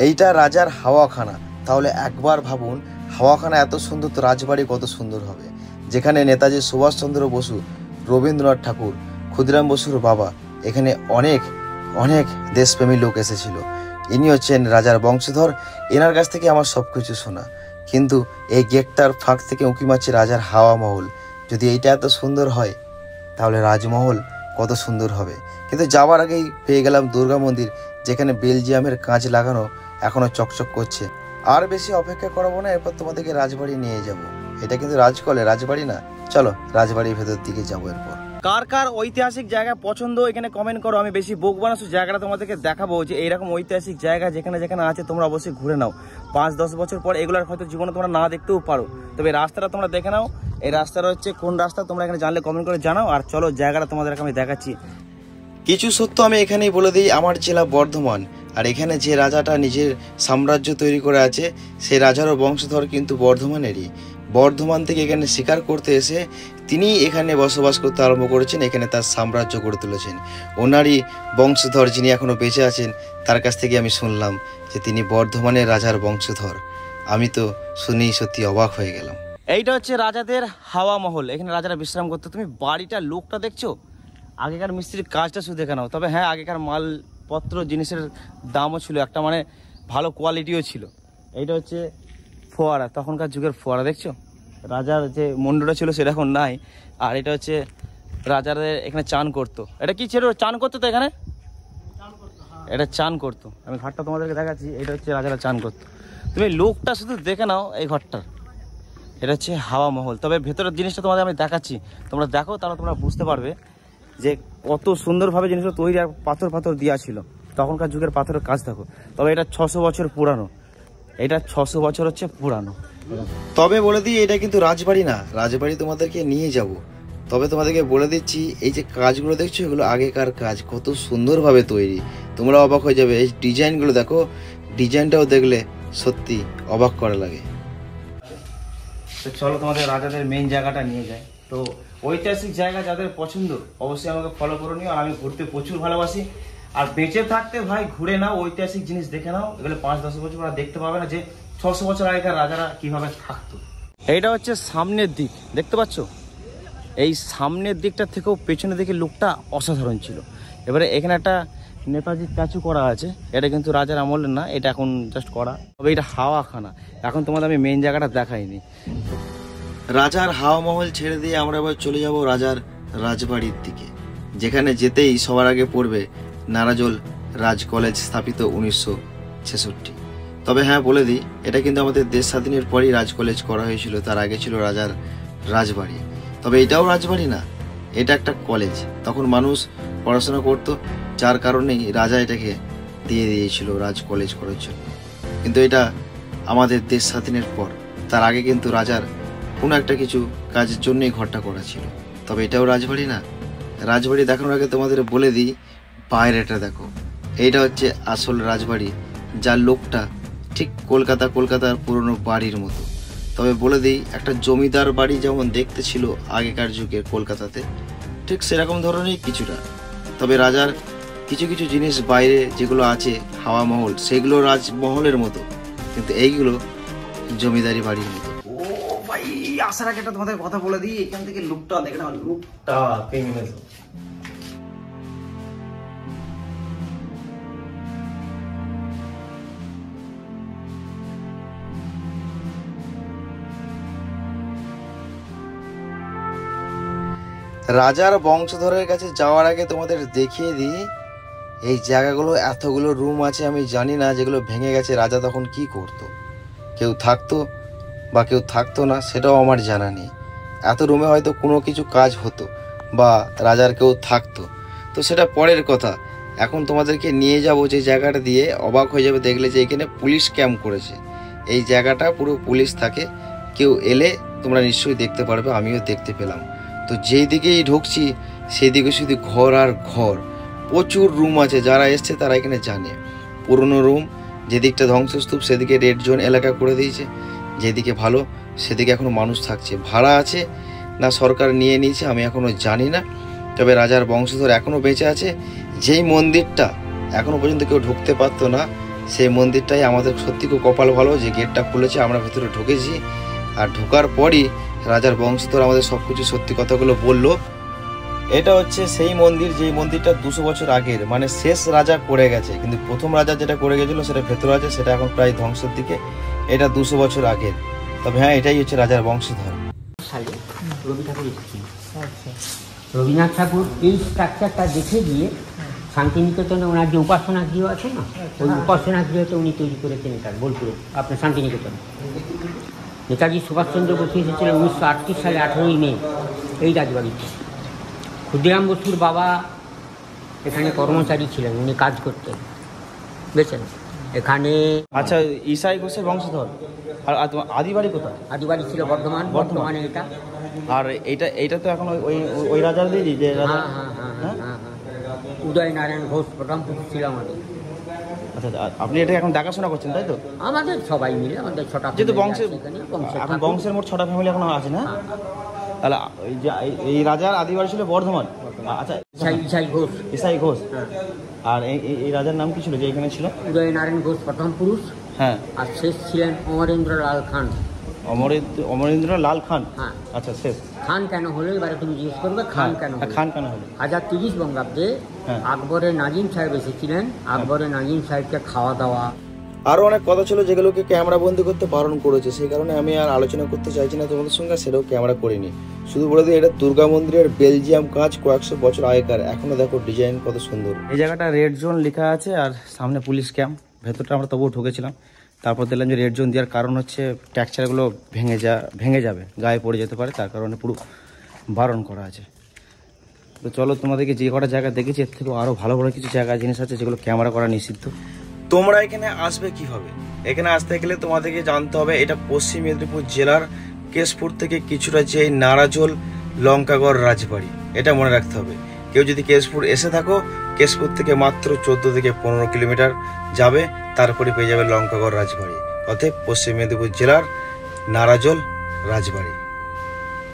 এইটা রাজার হাওয়াখানা। তাহলে একবার ভাবুন, হাওয়াখানা এত সুন্দর, তো রাজবাড়ি কত সুন্দর হবে। যেখানে নেতাজি সুভাষচন্দ্র বসু, রবীন্দ্রনাথ ঠাকুর, ক্ষুদিরাম বসুর বাবা, এখানে অনেক অনেক দেশপ্রেমী লোক এসেছিল। ইনি হচ্ছেন রাজার বংশধর। এনার কাছ থেকে আমার সব কিছু শোনা। কিন্তু এই গেটটার ফাঁক থেকে উঁকি মারছে রাজার হাওয়া মহল। যদি এইটা এত সুন্দর হয়, তাহলে রাজমহল কত সুন্দর হবে। কিন্তু যাওয়ার আগেই পেয়ে গেলাম দুর্গা মন্দির, যেখানে বেলজিয়ামের কাঁচ লাগানো এখনও চকচক করছে। আর বেশি অপেক্ষা করাবো না, এরপর তোমাদেরকে রাজবাড়ি নিয়ে যাব। এটা কিন্তু রাজকলে, রাজবাড়ি না। চলো রাজবাড়ির ভেতর দিকে যাবো। এরপর কার কার ঐতিহাসিক জায়গা পছন্দ এখানে কমেন্ট করো। আমি বেশি বকবো না, জায়গাটা তোমাদেরকে দেখাবো যে এইরকম ঐতিহাসিক জায়গা যেখানে যেখানে আছে তোমরা অবশ্যই ঘুরে নাও। 5-10 বছর পর এগুলোর হয়তো জীবনে তোমরা না দেখতেও পারো। তবে রাস্তাটা তোমরা দেখে নাও। এই রাস্তাটা হচ্ছে কোন রাস্তা তোমরা এখানে জানলে কমেন্ট করে জানাও। আর চলো জায়গাটা তোমাদেরকে আমি দেখাচ্ছি। কিছু সত্য আমি এখানেই বলে দিই। আমার জেলা বর্ধমান, আর এখানে যে রাজাটা নিজের সাম্রাজ্য তৈরি করে আছে, সেই রাজারও বংশধর কিন্তু বর্ধমানেরই। বর্ধমান থেকে এখানে শিকার করতে এসে তিনি এখানে বসবাস করতে আরম্ভ করেছেন, এখানে তার সাম্রাজ্য গড়ে তুলেছেন। ওনারই বংশধর যিনি এখনও বেঁচে আছেন, তার কাছ থেকে আমি শুনলাম যে তিনি বর্ধমানের রাজার বংশধর। আমি তো শুনেই সত্যি অবাক হয়ে গেলাম। এইটা হচ্ছে রাজাদের হাওয়া মহল, এখানে রাজারা বিশ্রাম করতো। তুমি বাড়িটা লোকটা দেখছো, আগেকার মিস্ত্রির কাজটা শুধু দেখে নাও। তবে হ্যাঁ, আগেকার মালপত্র জিনিসের দামও ছিল একটা, মানে ভালো কোয়ালিটিও ছিল। এইটা হচ্ছে ফোয়ারা, তখনকার যুগের ফোয়ারা দেখছো। রাজার যে মন্ডটা ছিল সেটা এখন নাই। আর এটা হচ্ছে রাজাদের এখানে চান করতো। এটা কি ছিল, চান করতো তো এখানে? এটা চান করতো। আমি ঘরটা তোমাদেরকে দেখাচ্ছি। এটা হচ্ছে রাজারা চান করতো। তুমি লোকটা শুধু দেখে নাও এই ঘরটার। এটা হচ্ছে হাওয়া মহল। তবে ভেতরের জিনিসটা তোমাদের আমি দেখাচ্ছি, তোমরা দেখো, তাহলে তোমরা বুঝতে পারবে যে কত সুন্দরভাবে জিনিসটা তৈরি। আর পাথর পাথর দেওয়া ছিল, তখনকার যুগের পাথরের কাজ দেখো। তবে এটা 600 বছর পুরানো। এটা 600 বছর হচ্ছে পুরানো। তবে বলে দিই, এটা কিন্তু রাজবাড়ি না। রাজবাড়ি তোমাদেরকে নিয়ে যাব। তবে তোমাদেরকে বলে দিচ্ছি, এই যে কাজগুলো দেখছো, এগুলো আগেকার কাজ, কত সুন্দরভাবে তৈরি। তোমরা অবাক হয়ে যাবে। এই ডিজাইনগুলো দেখো, ডিজাইনটাও দেখলে সত্যি অবাক করা লাগে। তো চলো তোমাদের রাজাদের মেইন জায়গাটা নিয়ে যায়। তো ঐতিহাসিক জায়গা যাদের পছন্দ অবশ্যই আমাকে ফলো করে নিও। আর আমি ঘুরতে প্রচুর ভালোবাসি। আর বেঁচে থাকতে ভাই ঘুরে নাও, ঐতিহাসিক জিনিস দেখে নাও। এগুলো 5-10 বছর পর দেখতে পাবে না যে 600 বছর আগেকার রাজারা কিভাবে থাকতো। এইটা হচ্ছে সামনের দিক, দেখতে পাচ্ছ? এই সামনের দিকটা থেকেও পেছনের দিকে লুকটা অসাধারণ ছিল। এবারে এখানে একটা নেতাজি স্ট্যাচু করা আছে। এটা কিন্তু রাজার আমলের না, এটা এখন জাস্ট করা। তবে এটা হাওয়াখানা। এখন তোমাদের আমি মেইন জায়গাটা দেখাইনি। রাজার হাওয়া মহল ছেড়ে দিয়ে আমরা এবার চলে যাব রাজার রাজবাড়ির দিকে, যেখানে যেতেই সবার আগে পড়বে নারাজল রাজ কলেজ, স্থাপিত 1966। তবে হ্যাঁ বলে দিই, এটা কিন্তু আমাদের দেশ স্বাধীনের পরই রাজ কলেজ করা হয়েছিল। তার আগে ছিল রাজার রাজবাড়ি। তবে এটাও রাজবাড়ি না, এটা একটা কলেজ। তখন মানুষ পড়াশোনা করতো, যার কারণেই রাজা এটাকে দিয়ে দিয়েছিল রাজ কলেজ করার জন্য। কিন্তু এটা আমাদের দেশ স্বাধীনের পর, তার আগে কিন্তু রাজার কোনো একটা কিছু কাজের জন্যই ঘরটা করা ছিল। তবে এটাও রাজবাড়ি না। রাজবাড়ি দেখানোর আগে তোমাদের বলে দিই, বাইরেটা দেখো। এইটা হচ্ছে আসল রাজবাড়ি, যার লোকটা ঠিক কলকাতার পুরনো বাড়ির মতো। তবে বলে দিই, একটা জমিদার বাড়ি যেমন দেখতে ছিল আগেকার যুগের কলকাতাতে, ঠিক সেরকম ধরনেরই কিছুটা। তবে রাজার কিছু কিছু জিনিস বাইরে যেগুলো আছে হাওয়া মহল, সেগুলো রাজমহলের মতো, কিন্তু এইগুলো জমিদারি বাড়ির মতো। ও ভাই, আসার আগে একটা তোমাদের কথা বলে দিই, এখান থেকে লুকটা দেখে না, লুকটা ক্রিমিনাল। রাজার বংশধরের কাছে যাওয়ার আগে তোমাদের দেখিয়ে দিই, এই জায়গাগুলো এতগুলো রুম আছে আমি জানি না, যেগুলো ভেঙে গেছে। রাজা তখন কি করতো, কেউ থাকতো বা কেউ থাকতো না, সেটাও আমার জানা নেই। এত রুমে হয়তো কোনো কিছু কাজ হতো বা রাজার কেউ থাকতো, তো সেটা পরের কথা। এখন তোমাদেরকে নিয়ে যাব যে জায়গাটা দিয়ে, অবাক হয়ে যাবে দেখলে যে এখানে পুলিশ ক্যাম্প করেছে। এই জায়গাটা পুরো পুলিশ থাকে, কেউ এলে তোমরা নিশ্চয়ই দেখতে পারবে, আমিও দেখতে পেলাম। তো যেই দিকেই ঢুকছি সেই দিকে শুধু ঘর আর ঘর, প্রচুর রুম আছে। যারা এসছে তারা এখানে জানে। পুরনো রুম, যেদিকটা ধ্বংসস্তূপ সেদিকে রেড জোন এলাকা করে দিয়েছে, যেদিকে ভালো সেদিকে এখনও মানুষ থাকছে। ভাড়া আছে না সরকার নিয়ে নিয়েছে আমি এখনও জানি না। তবে রাজার বংশধর এখনও বেঁচে আছে। যেই মন্দিরটা এখনও পর্যন্ত কেউ ঢুকতে পারতো না, সেই মন্দিরটাই আমাদের সত্যি খুব কপাল ভালো যে গেটটা খুলেছে, আমরা ভেতরে ঢুকেছি। আর ঢোকার পরই রাজার বংশধর আমাদের সব কিছু সত্যি কথাগুলো বললো। এটা হচ্ছে সেই মন্দির, যেই মন্দিরটা 200 বছর আগের, মানে শেষ রাজা করে গেছে, কিন্তু প্রথম রাজা যেটা করে গেছিলো সেটা ভেতরে আছে, সেটা এখন প্রায় ধ্বংসের দিকে। এটা 200 বছর আগের। তবে হ্যাঁ, এটাই হচ্ছে রাজার বংশধর। রবি ঠাকুর এসেছিল। রবীন্দ্রনাথ ঠাকুর এই স্ট্রাকচারটা দেখে গিয়ে শান্তিনিকেতনে ওনার যে উপাসনা গৃহ আছে না, ওই উপাসনা গৃহতে উনি তৈরি করেছেন এটা বোলপুরে, আপনার শান্তিনিকেতনে। নেতাজি সুভাষচন্দ্র বসু এসেছিলেন 1938 সালে 18ই মে এই রাজবাড়িতে। ক্ষুদিরাম বসুর বাবা এখানে কর্মচারী ছিলেন, উনি কাজ করতেন, বুঝেছেন। এখানে আচ্ছা, ইসাই ঘোষের বংশধর। আর আদিবাড়ি কোথায়? আদিবাড়ি ছিল বর্ধমান, বর্তমানে এটা। আর এইটা তো এখন ওই রাজার দিদি যে রাজা। হ্যাঁ, উদয় নারায়ণ ঘোষ প্রথম পুরুষ ছিল আমাদের। আচ্ছা, আপনি এটা এখন দেখাশোনা করছেন তাই তো? আমাদের সবাই মিলে, আমাদের 6টা, যেহেতু বংশের মোট 6টা ফ্যামিলি এখন আছে না? তাহলে এই রাজার আদিবাড়ি ছিল বর্ধমান। আচ্ছা, ইসাই ঘোষ। আর এই রাজার নাম কি ছিল যে এখানে ছিল? উদয় নারায়ণ ঘোষ প্রথম পুরুষ। হ্যাঁ। আর শেষ ছিলেন অমরেন্দ্র লাল খান। অমরেন্দ্র লাল খান। হ্যাঁ। আচ্ছা, শেষ খান কেন হলো এবারে তুমি জিজ্ঞেস করবে, খান কেন হলো? 1030 বঙ্গাব্দে আকবরের নাজিম সাহেব এসেছিলেন, আকবরের নাজিম সাহেবকে খাওয়া দাওয়া, আরও অনেক কথা ছিল যেগুলোকে ক্যামেরা বন্দি করতে বারণ করেছে, সেই কারণে আমি আর আলোচনা করতে চাইছি না তোমাদের সঙ্গে, সেটাও ক্যামেরা করিনি। শুধু বলে দিই, এটা দুর্গা মন্দিরের বেলজিয়াম কাজ, কয়েকশো বছর আগেকার। এখনো দেখো ডিজাইন কত সুন্দর। এই জায়গাটা রেড জোন লেখা আছে আর সামনে পুলিশ ক্যাম্প। ভেতরটা আমরা তবুও ঢুকেছিলাম, তারপর দেখলাম যে রেড জোন দেওয়ার কারণ হচ্ছে টেক্সচারগুলো ভেঙে যাবে, গায়ে পড়ে যেতে পারে, তার কারণে পুরো বারণ করা আছে। তো চলো, তোমাদেরকে যে কটা জায়গা দেখেছি এর থেকেও আরও ভালো ভালো কিছু জায়গা জিনিস আছে যেগুলো ক্যামেরা করা নিষিদ্ধ। তোমরা এখানে আসবে কিভাবে? এখানে আসতে গেলে তোমাদেরকে জানতে হবে এটা পশ্চিম মেদিনীপুর জেলার কেশপুর থেকে কিছুটা যে নারাজোল লঙ্কাগড় রাজবাড়ি, এটা মনে রাখতে হবে। কেউ যদি কেশপুর এসে থাকো, কেশপুর থেকে মাত্র 14 থেকে 15 কিলোমিটার যাবে, তারপরে পেয়ে যাবে লঙ্কাগড় রাজবাড়ি, অতএব পশ্চিম মেদিনীপুর জেলার নারাজোল রাজবাড়ি।